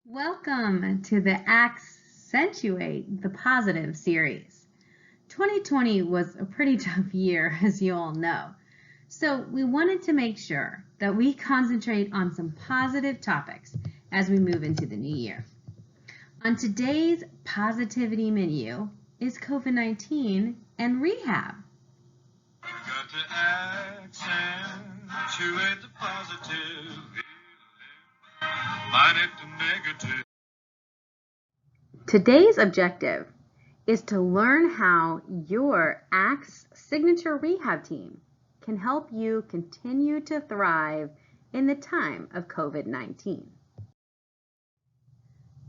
Welcome to the Accentuate the Positive series. 2020 was a pretty tough year, as you all know. So we wanted to make sure that we concentrate on some positive topics as we move into the new year. On today's positivity menu is COVID-19 and rehab. Got to accentuate the positive. Minus the negative. Today's objective is to learn how your ACTS signature rehab team can help you continue to thrive in the time of COVID-19.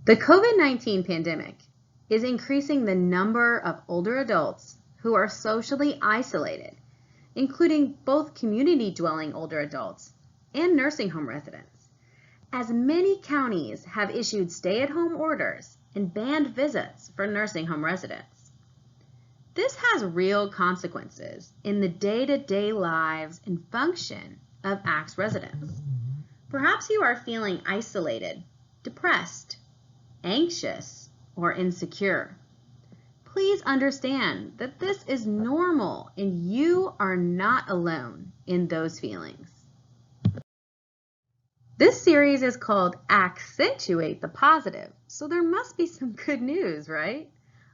The COVID-19 pandemic is increasing the number of older adults who are socially isolated, including both community-dwelling older adults and nursing home residents, as many counties have issued stay-at-home orders and banned visits for nursing home residents. This has real consequences in the day-to-day lives and function of ACTS residents. Perhaps you are feeling isolated, depressed, anxious, or insecure. Please understand that this is normal and you are not alone in those feelings. This series is called Accentuate the Positive, so there must be some good news, right?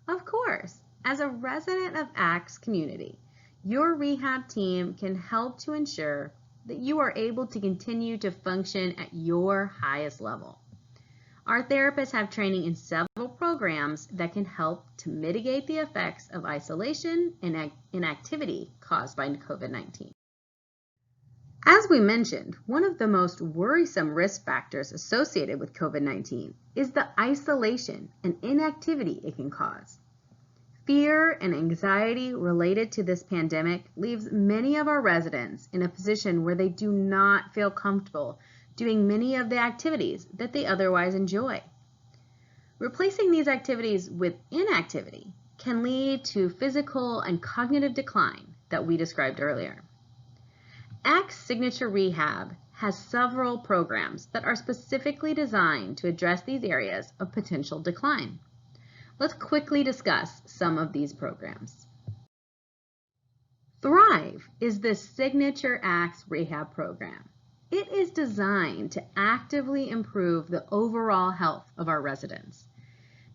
Of course, as a resident of ACTS community, your rehab team can help to ensure that you are able to continue to function at your highest level. Our therapists have training in several programs that can help to mitigate the effects of isolation and inactivity caused by COVID-19. As we mentioned, one of the most worrisome risk factors associated with COVID-19 is the isolation and inactivity it can cause. Fear and anxiety related to this pandemic leaves many of our residents in a position where they do not feel comfortable doing many of the activities that they otherwise enjoy. Replacing these activities with inactivity can lead to physical and cognitive decline that we described earlier. ACTS Signature Rehab has several programs that are specifically designed to address these areas of potential decline. Let's quickly discuss some of these programs. Thrive is the signature ACTS rehab program. It is designed to actively improve the overall health of our residents.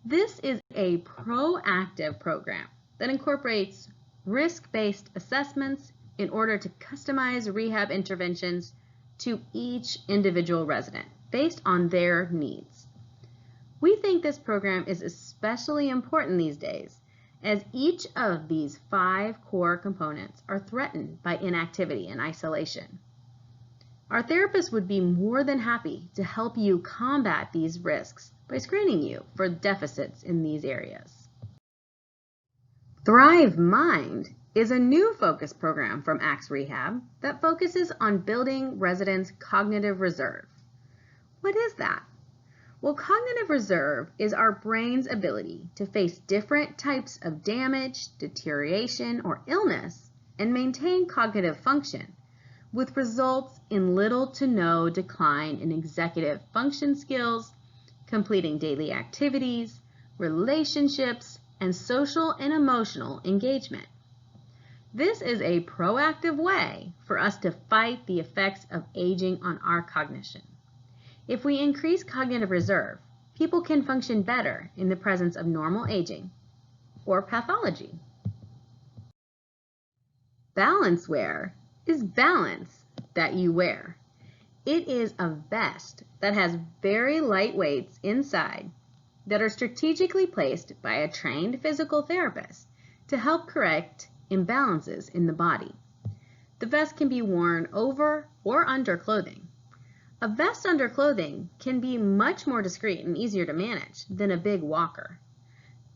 This is a proactive program that incorporates risk-based assessments in order to customize rehab interventions to each individual resident based on their needs. We think this program is especially important these days as each of these 5 core components are threatened by inactivity and isolation. Our therapists would be more than happy to help you combat these risks by screening you for deficits in these areas. Thrive Mind is a new focus program from ACTS Rehab that focuses on building residents' cognitive reserve. What is that? Well, cognitive reserve is our brain's ability to face different types of damage, deterioration, or illness and maintain cognitive function, with results in little to no decline in executive function skills, completing daily activities, relationships, and social and emotional engagement. This is a proactive way for us to fight the effects of aging on our cognition. If we increase cognitive reserve, people can function better in the presence of normal aging or pathology. Balance wear is balance that you wear. It is a vest that has very light weights inside that are strategically placed by a trained physical therapist to help correct imbalances in the body. The vest can be worn over or under clothing. A vest under clothing can be much more discreet and easier to manage than a big walker.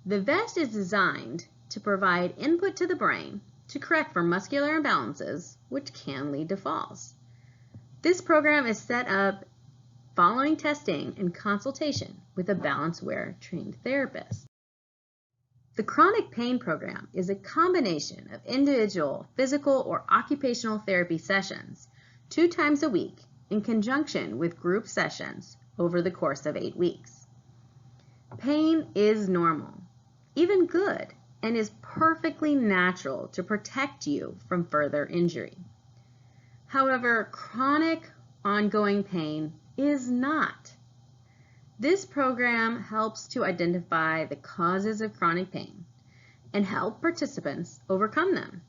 The vest is designed to provide input to the brain to correct for muscular imbalances, which can lead to falls. This program is set up following testing and consultation with a balance wear trained therapist. The chronic pain program is a combination of individual physical or occupational therapy sessions 2 times a week in conjunction with group sessions over the course of 8 weeks. Pain is normal, even good, and is perfectly natural to protect you from further injury. However, chronic ongoing pain is not. This program helps to identify the causes of chronic pain and help participants overcome them.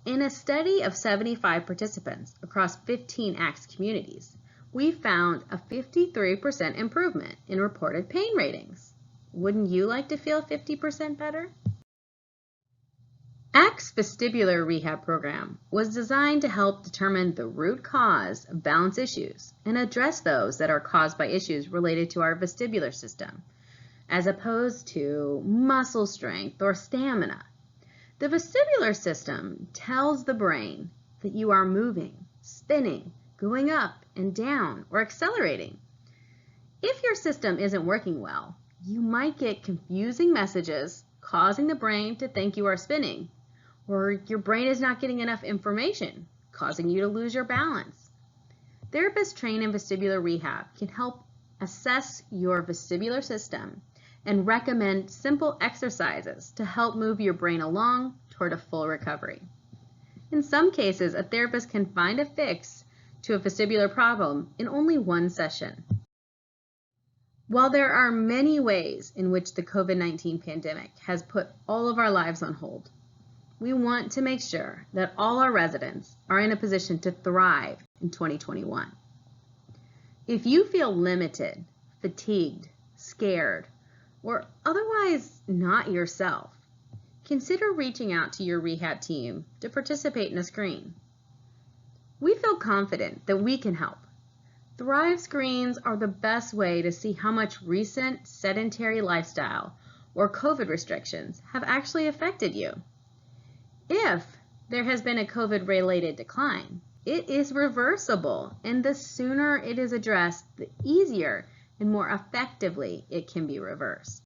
In a study of 75 participants across 15 ACTS communities, we found a 53% improvement in reported pain ratings. Wouldn't you like to feel 50% better? ACTS Vestibular Rehab Program was designed to help determine the root cause of balance issues and address those that are caused by issues related to our vestibular system, as opposed to muscle strength or stamina. The vestibular system tells the brain that you are moving, spinning, going up and down, or accelerating. If your system isn't working well, you might get confusing messages causing the brain to think you are spinning, or your brain is not getting enough information, causing you to lose your balance. Therapists trained in vestibular rehab can help assess your vestibular system and recommend simple exercises to help move your brain along toward a full recovery. In some cases, a therapist can find a fix to a vestibular problem in only one session. While there are many ways in which the COVID-19 pandemic has put all of our lives on hold, we want to make sure that all our residents are in a position to thrive in 2021. If you feel limited, fatigued, scared, or otherwise not yourself, consider reaching out to your rehab team to participate in a screen. We feel confident that we can help. Thrive screens are the best way to see how much recent sedentary lifestyle or COVID restrictions have actually affected you. If there has been a COVID-related decline, it is reversible, and the sooner it is addressed, the easier and more effectively it can be reversed.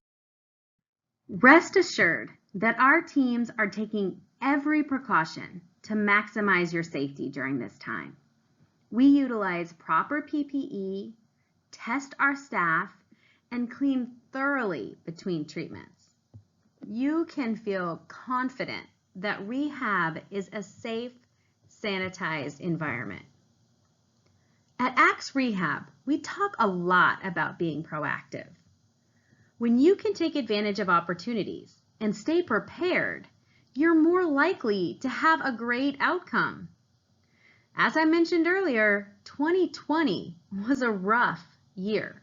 Rest assured that our teams are taking every precaution to maximize your safety during this time. We utilize proper PPE, test our staff, and clean thoroughly between treatments. You can feel confident that rehab is a safe, sanitized environment. At ACTS Rehab, we talk a lot about being proactive. When you can take advantage of opportunities and stay prepared, you're more likely to have a great outcome. As I mentioned earlier, 2020 was a rough year.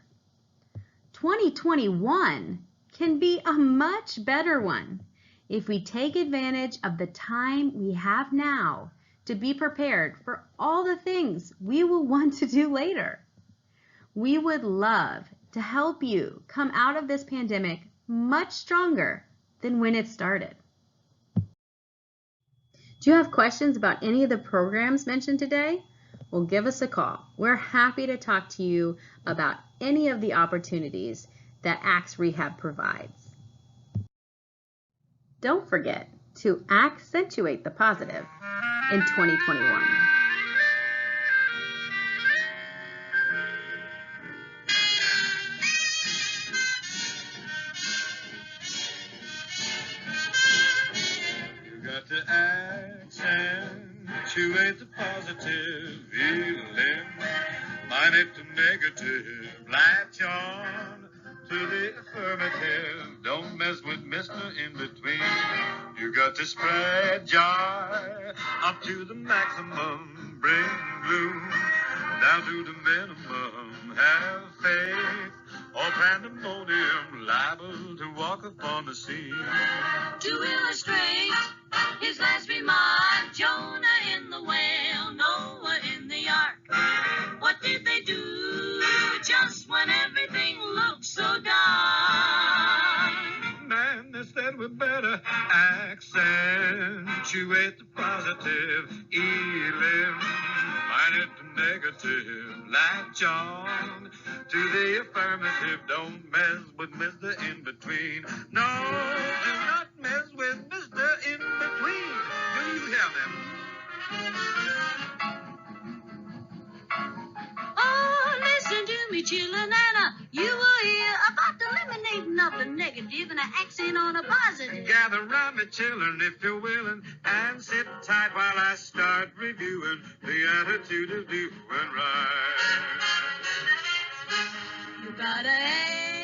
2021 can be a much better one if we take advantage of the time we have now to be prepared for all the things we will want to do later. We would love to help you come out of this pandemic much stronger than when it started. Do you have questions about any of the programs mentioned today? Well, give us a call. We're happy to talk to you about any of the opportunities that ACTS Rehab provides. Don't forget to accentuate the positive in 2021. You got to accentuate the positive feeling. Mind it to negative. Latch on to the affirmative. Don't mess with Mr. In Between. You got to spread joy up to the maximum. Bring gloom down to the minimum. Have faith or pandemonium liable to walk upon the scene. To illustrate his last remark, Jonah in the whale, Noah in the ark. What did they do just when everything looked so dark? Man, they said we better accentuate the positive. Elim, minus the negative. Latch on to the affirmative. Don't mess with Mr. In Between. No, do not mess with Mr. In Between. Do you hear them? Oh, listen to me, chillin' Anna. You will hear about the lemonade gather round me, children, if you're willing, and sit tight while I start reviewing the attitude of doing right. You gotta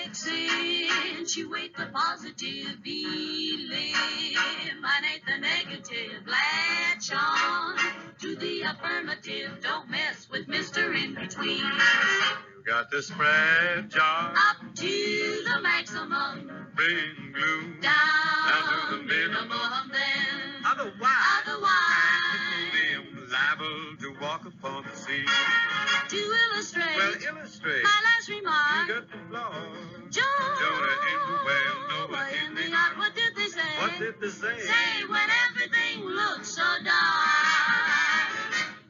accentuate the positive, eliminate the negative, latch on to the affirmative. Don't mess with Mr. In Between. You got to spread joy Up to the maximum, bring gloom down to the minimum, then otherwise otherwise, liable to walk upon the sea. to illustrate Well, illustrate. my last You remark, got the flaw. Jonah in the whale, Noah in the ark. What did they say? What did they say? Say when everything looks so dark,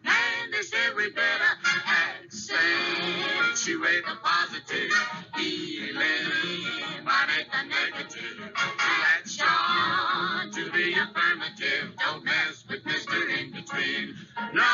and they said we better accentuate the positive, eliminate the negative, latch on to the affirmative. Don't mess with Mr. In Between. No.